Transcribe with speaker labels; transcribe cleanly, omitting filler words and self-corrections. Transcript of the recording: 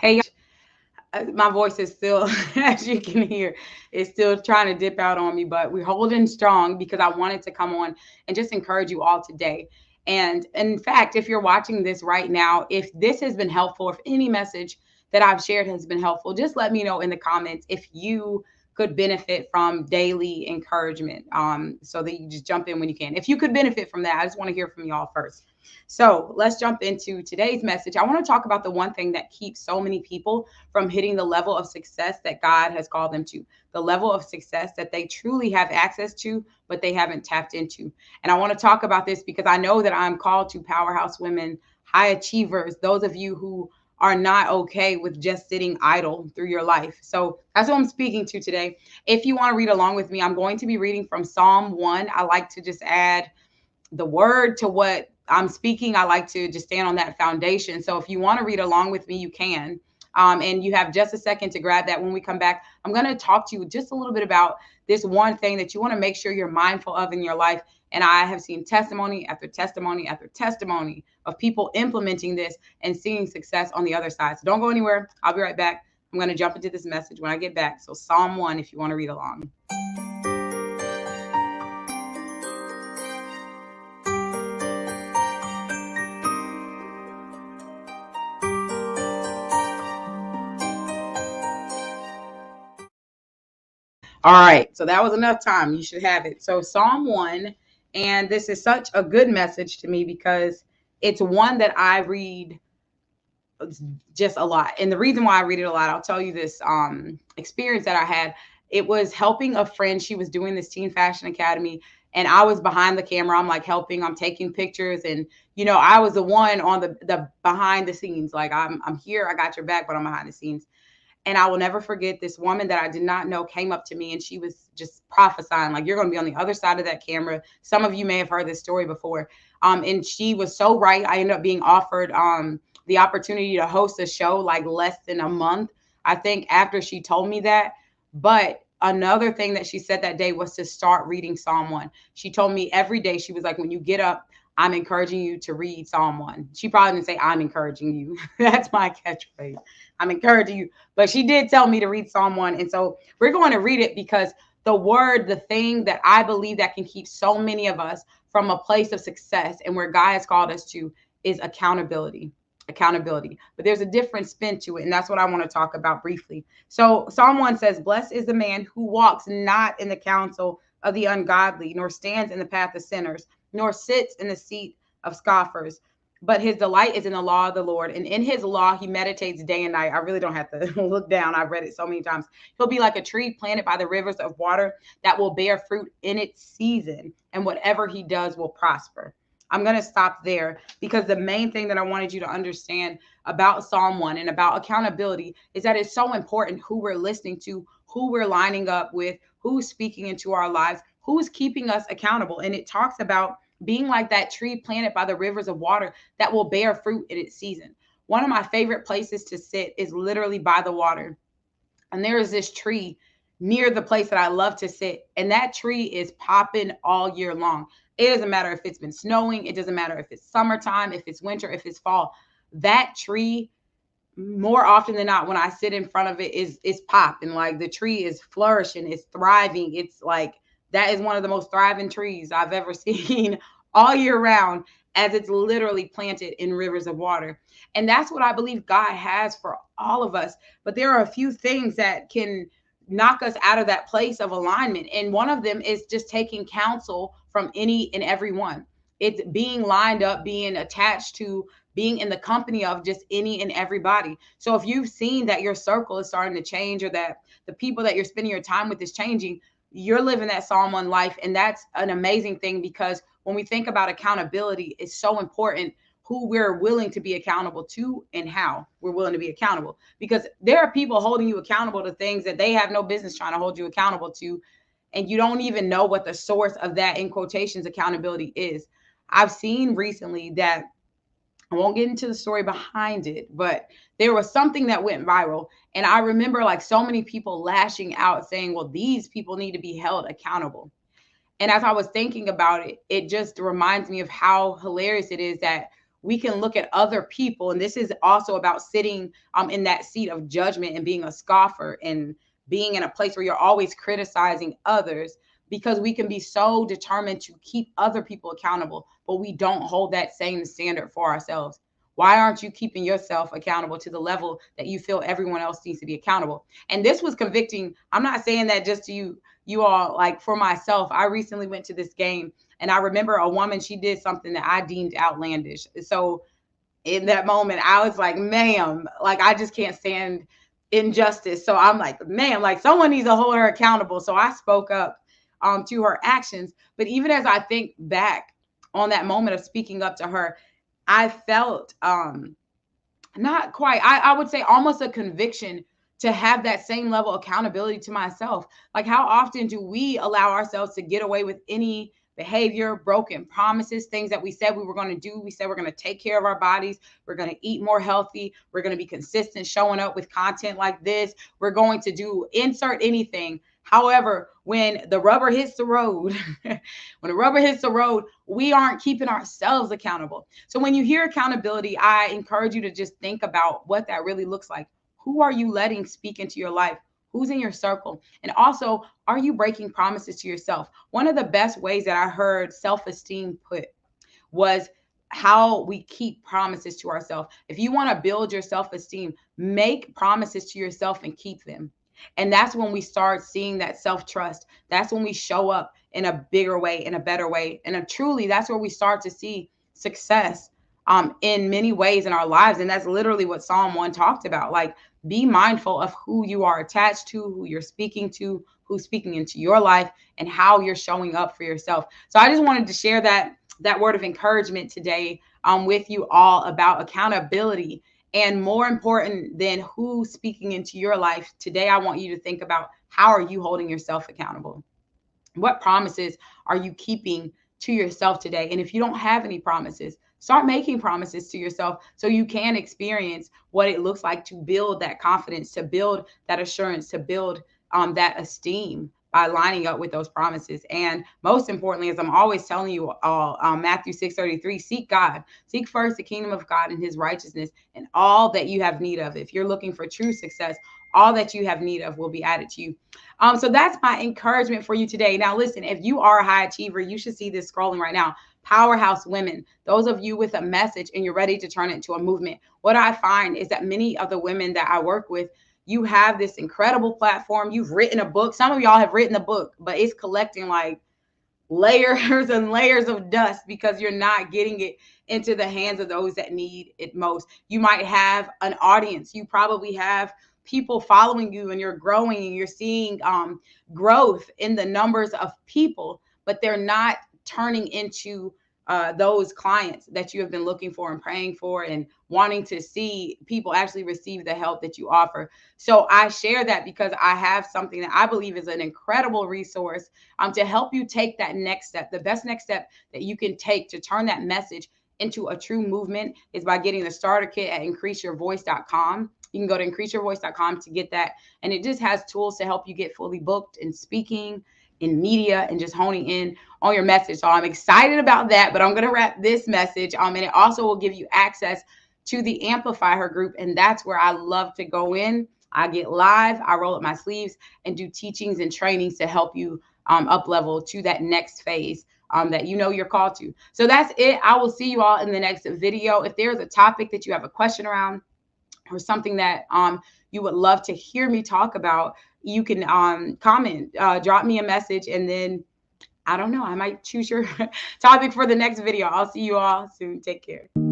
Speaker 1: Hey, my voice is still, as you can hear, is still trying to dip out on me, but we're holding strong because I wanted to come on and just encourage you all today. And in fact, if you're watching this right now, if this has been helpful, if any message that I've shared has been helpful, just let me know in the comments if you could benefit from daily encouragement, so that you just jump in when you can. If you could benefit from that, I just want to hear from y'all first. So let's jump into today's message. I want to talk about the one thing that keeps so many people from hitting the level of success that God has called them to, the level of success that they truly have access to, but they haven't tapped into. And I want to talk about this because I know that I'm called to powerhouse women, high achievers, those of you who are not okay with just sitting idle through your life. So that's what I'm speaking to today. If you want to read along with me, I'm going to be reading from Psalm 1. I like to just add the word to what I'm speaking. I like to just stand on that foundation. So if you want to read along with me, you can. And you have just a second to grab that. When we come back, I'm going to talk to you just a little bit about this one thing that you want to make sure you're mindful of in your life. And I have seen testimony after testimony after testimony of people implementing this and seeing success on the other side. So don't go anywhere. I'll be right back. I'm going to jump into this message when I get back. So Psalm 1, if you want to read along. All right, so that was enough time. You should have it. So, Psalm 1, and this is such a good message to me because it's one that I read just a lot. And the reason why I read it a lot, I'll tell you this experience that I had. It was helping a friend. She was doing this Teen Fashion Academy, and I was behind the camera. I'm like helping, I'm taking pictures, and I was the one on the behind the scenes. Like I'm here, I got your back, but I'm behind the scenes. And I will never forget this woman that I did not know came up to me and she was just prophesying, like, you're going to be on the other side of that camera. Some of you may have heard this story before. And she was so right. I ended up being offered the opportunity to host a show like less than a month, I think, after she told me that. But another thing that she said that day was to start reading Psalm 1. She told me every day, she was like, when you get up, I'm encouraging you to read Psalm 1. She probably didn't say, I'm encouraging you. That's my catchphrase. I'm encouraging you. But she did tell me to read Psalm 1. And so we're going to read it because the word, the thing that I believe that can keep so many of us from a place of success and where God has called us to is accountability. Accountability. But there's a different spin to it. And that's what I want to talk about briefly. So Psalm 1 says, blessed is the man who walks not in the counsel of the ungodly, nor stands in the path of sinners, nor sits in the seat of scoffers, but his delight is in the law of the Lord. And in his law, he meditates day and night. I really don't have to look down. I've read it so many times. He'll be like a tree planted by the rivers of water that will bear fruit in its season. And whatever he does will prosper. I'm going to stop there because the main thing that I wanted you to understand about Psalm 1 and about accountability is that it's so important who we're listening to, who we're lining up with, who's speaking into our lives, who's keeping us accountable. And it talks about being like that tree planted by the rivers of water that will bear fruit in its season. One of my favorite places to sit is literally by the water. And there is this tree near the place that I love to sit. And that tree is popping all year long. It doesn't matter if it's been snowing. It doesn't matter if it's summertime, if it's winter, if it's fall. That tree, more often than not, when I sit in front of it, is popping. Like the tree is flourishing, it's thriving. It's like that is one of the most thriving trees I've ever seen all year round, as it's literally planted in rivers of water. And that's what I believe God has for all of us. But there are a few things that can knock us out of that place of alignment. And one of them is just taking counsel from any and every one. It's being lined up, being attached to, being in the company of just any and everybody. So if you've seen that your circle is starting to change or that the people that you're spending your time with is changing, you're living that Psalm 1 life. And that's an amazing thing because when we think about accountability, it's so important who we're willing to be accountable to and how we're willing to be accountable. Because there are people holding you accountable to things that they have no business trying to hold you accountable to. And you don't even know what the source of that, in quotations, accountability is. I've seen recently that I won't get into the story behind it, but there was something that went viral. And I remember like so many people lashing out saying, well, these people need to be held accountable. And as I was thinking about it, it just reminds me of how hilarious it is that we can look at other people. And this is also about sitting in that seat of judgment and being a scoffer and being in a place where you're always criticizing others, because we can be so determined to keep other people accountable, but we don't hold that same standard for ourselves. Why aren't you keeping yourself accountable to the level that you feel everyone else needs to be accountable? And this was convicting. I'm not saying that just to you all, like for myself. I recently went to this game and I remember a woman, she did something that I deemed outlandish. So in that moment, I was like, ma'am, like I just can't stand injustice. So I'm like, ma'am, like someone needs to hold her accountable. So I spoke up to her actions. But even as I think back on that moment of speaking up to her, I felt not quite, I would say almost a conviction to have that same level of accountability to myself. Like, how often do we allow ourselves to get away with any behavior, broken promises, things that we said we were going to do? We said we're going to take care of our bodies. We're going to eat more healthy. We're going to be consistent, showing up with content like this. We're going to do insert anything. However, when the rubber hits the road, we aren't keeping ourselves accountable. So when you hear accountability, I encourage you to just think about what that really looks like. Who are you letting speak into your life? Who's in your circle? And also, are you breaking promises to yourself? One of the best ways that I heard self-esteem put was how we keep promises to ourselves. If you want to build your self-esteem, make promises to yourself and keep them. And that's when we start seeing that self-trust. That's when we show up in a bigger way, in a better way. And truly, that's where we start to see success in many ways in our lives. And that's literally what Psalm 1 talked about. Like, be mindful of who you are attached to, who you're speaking to, who's speaking into your life, and how you're showing up for yourself. So I just wanted to share that word of encouragement today with you all about accountability. And more important than who's speaking into your life, today I want you to think about, how are you holding yourself accountable? What promises are you keeping to yourself today? And if you don't have any promises, start making promises to yourself so you can experience what it looks like to build that confidence, to build that assurance, to build that esteem by lining up with those promises. And most importantly, as I'm always telling you all, Matthew 6:33, seek God, seek first the kingdom of God and his righteousness, and all that you have need of. If you're looking for true success, all that you have need of will be added to you. So that's my encouragement for you today. Now, listen, if you are a high achiever, you should see this scrolling right now. Powerhouse women, those of you with a message and you're ready to turn it into a movement. What I find is that many of the women that I work with, you have this incredible platform. You've written a book. Some of y'all have written a book, but it's collecting like layers and layers of dust because you're not getting it into the hands of those that need it most. You might have an audience. You probably have people following you and you're growing and you're seeing growth in the numbers of people, but they're not turning into those clients that you have been looking for and praying for and wanting to see people actually receive the help that you offer. So I share that because I have something that I believe is an incredible resource to help you take that next step. The best next step that you can take to turn that message into a true movement is by getting the starter kit at increaseyourvoice.com. You can go to increaseyourvoice.com to get that. And it just has tools to help you get fully booked in speaking, in media, and just honing in on your message. So I'm excited about that, but I'm going to wrap this message. And it also will give you access to the Amplify Her group. And that's where I love to go in. I get live, I roll up my sleeves and do teachings and trainings to help you up level to that next phase that you know you're called to. So that's it. I will see you all in the next video. If there's a topic that you have a question around or something that you would love to hear me talk about, you can comment, drop me a message, and then I don't know, I might choose your topic for the next video. I'll see you all soon. Take care.